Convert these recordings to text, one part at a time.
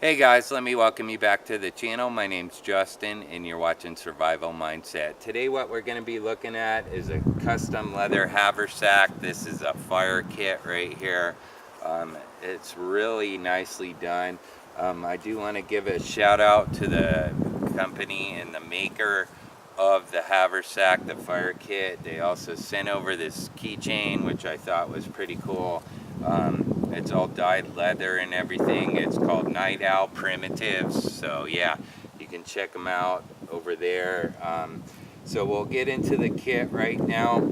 Hey guys, let me welcome you back to the channel. My name's Justin and you're watching Survival Mindset. Today what we're going to be looking at is a custom leather haversack. This is a fire kit right here. It's really nicely done. I do want to give a shout out to the company and the maker of the haversack, the fire kit. They also sent over this keychain, which I thought was pretty cool. It's all dyed leather and everything. It's called Night Owl Primitives. So yeah, you can check them out over there. So we'll get into the kit right now.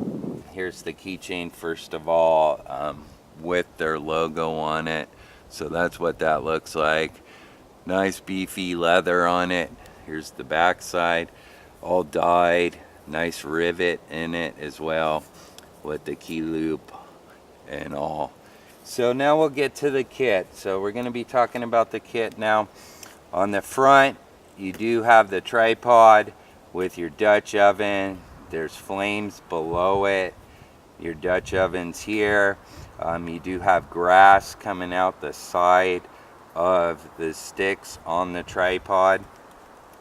Here's the keychain first of all, with their logo on it. So that's what that looks like. Nice beefy leather on it. Here's the back side, all dyed. Nice rivet in it as well with the key loop and all. So now we'll get to the kit. So we're going to be talking about the kit now. On the front, you do have the tripod with your Dutch oven. There's flames below it. Your Dutch oven's here. You do have grass coming out the side of the sticks on the tripod.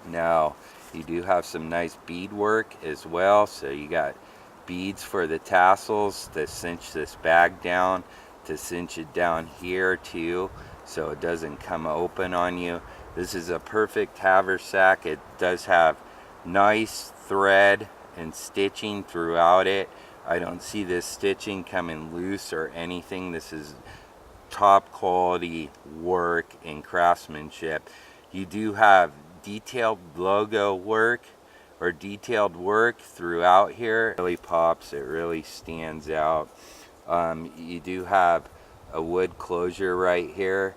Now, you do have some nice beadwork as well. So you got beads for the tassels to cinch this bag down, to cinch it down here too, so it doesn't come open on you. This is a perfect haversack. It does have nice thread and stitching throughout it. I don't see this stitching coming loose or anything. This is top quality work and craftsmanship. You do have detailed logo work or detailed work throughout here. It really pops, it really stands out. You do have a wood closure right here,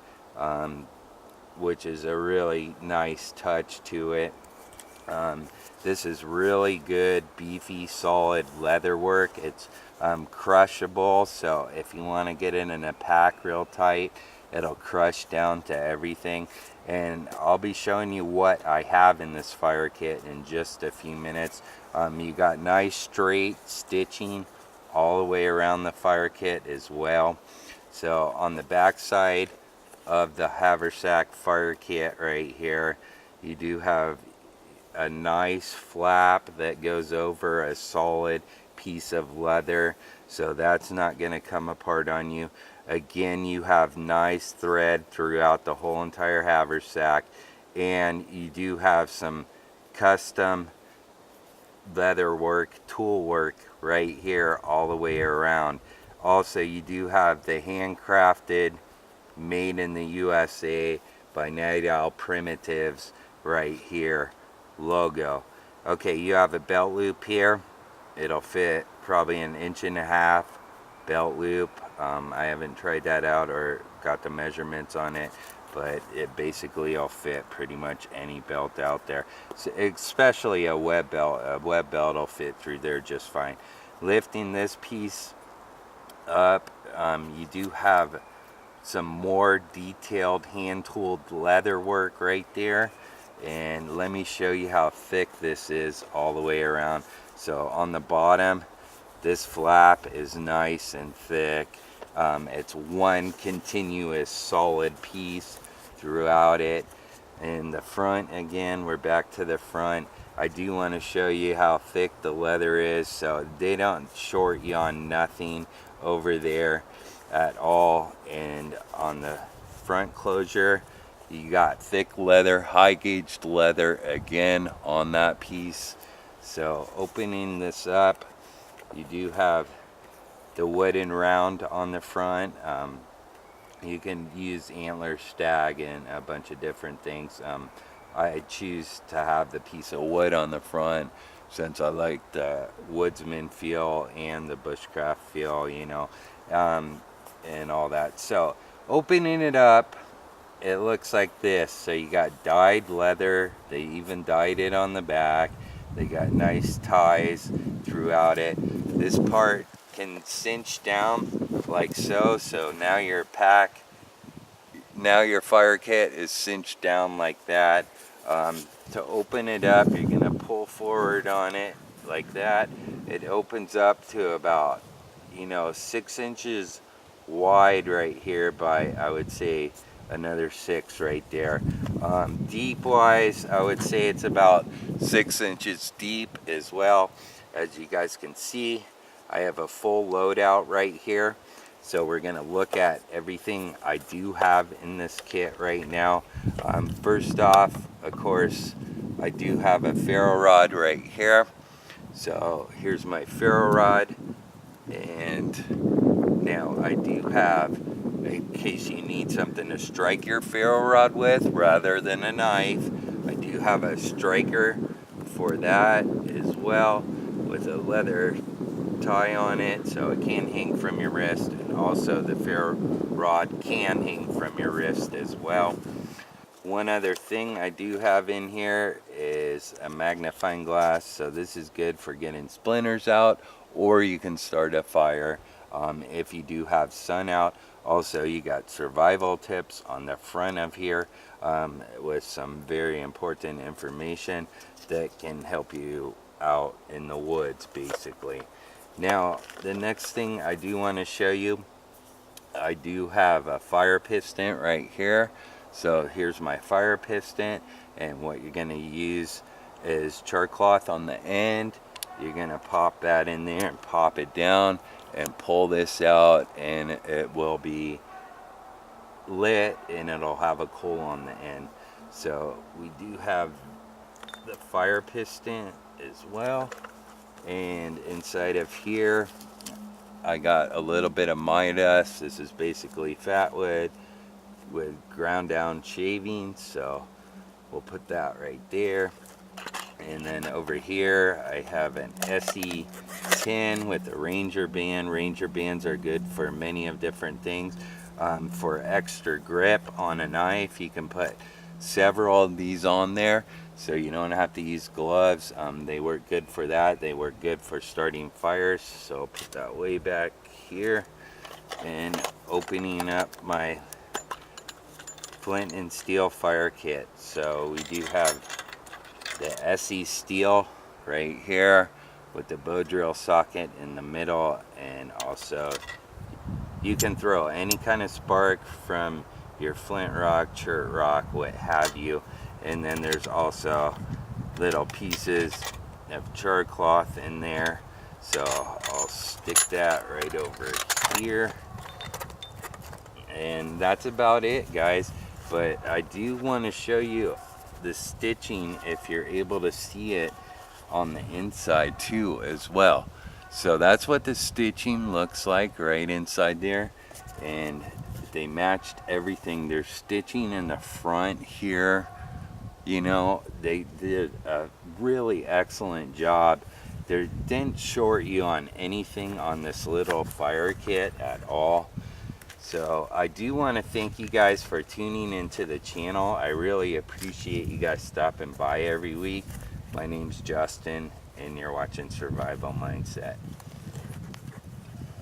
which is a really nice touch to it. This is really good, beefy, solid leather work. It's crushable, so if you want to get it in a pack real tight, it'll crush down to everything. And I'll be showing you what I have in this fire kit in just a few minutes. You got nice straight stitching all the way around the fire kit as well. So on the back side of the haversack fire kit right here, you do have a nice flap that goes over a solid piece of leather, so that's not going to come apart on you. Again, you have nice thread throughout the whole entire haversack, and you do have some custom leather work, tool work right here all the way around. Also, you do have the handcrafted, made in the USA by Night Owl Primitives right here logo. Okay, you have a belt loop here. It'll fit probably 1.5 inch belt loop. I haven't tried that out or got the measurements on it, but it basically will fit pretty much any belt out there, so especially a web belt. A web belt will fit through there just fine. Lifting this piece up, you do have some more detailed hand-tooled leather work right there, and let me show you how thick this is all the way around. So on the bottom, this flap is nice and thick. It's one continuous solid piece throughout it. In the front, again, we're back to the front. I do want to show you how thick the leather is, so they don't short you on nothing over there at all. And on the front closure, you got thick leather, high gauged leather again on that piece. So opening this up, you do have the wooden round on the front. You can use antler, stag, and a bunch of different things. I choose to have the piece of wood on the front since I like the woodsman feel and the bushcraft feel, you know, and all that. So opening it up, it looks like this. So you got dyed leather. They even dyed it on the back. They got nice ties throughout it. This part can cinch down like so. So now your pack, now your fire kit is cinched down like that. To open it up, you're gonna pull forward on it like that. It opens up to about, you know, 6 inches wide right here by, I would say, another 6 right there. Deep wise, I would say it's about 6 inches deep as well. As you guys can see, I have a full loadout right here. So we're gonna look at everything I do have in this kit right now. First off, of course, I do have a ferro rod right here. So here's my ferro rod, and now I do have, in case you need something to strike your ferro rod with rather than a knife, I do have a striker for that as well with a leather tie on it, so it can hang from your wrist, and also the ferro rod can hang from your wrist as well. One other thing I do have in here is a magnifying glass, so this is good for getting splinters out, or you can start a fire if you do have sun out. Also, you got survival tips on the front of here with some very important information that can help you out in the woods, basically. Now, the next thing I do want to show you, I do have a fire piston right here. So here's my fire piston, and what you're going to use is char cloth on the end. You're going to pop that in there and pop it down and pull this out, and it will be lit and it'll have a coal on the end. So we do have the fire piston as well, and inside of here I got a little bit of Midas. This is basically fat wood with ground down shavings, so we'll put that right there. And then over here I have an SE10 with a Ranger band. Ranger bands are good for many of different things. For extra grip on a knife, you can put several of these on there, so you don't have to use gloves. They work good for that. They work good for starting fires. So I'll put that way back here, and opening up my Flint and steel fire kit. So we do have the SE steel right here with the bow drill socket in the middle, and also you can throw any kind of spark from your flint rock, chert rock, what have you. And then there's also little pieces of char cloth in there, so I'll stick that right over here, and that's about it, guys. But I do want to show you the stitching, if you're able to see it on the inside too as well. So that's what the stitching looks like right inside there, and they matched everything. There's stitching in the front here. You know, they did a really excellent job. They didn't short you on anything on this little fire kit at all. So I do want to thank you guys for tuning into the channel. I really appreciate you guys stopping by every week. My name's Justin, and you're watching Survival Mindset.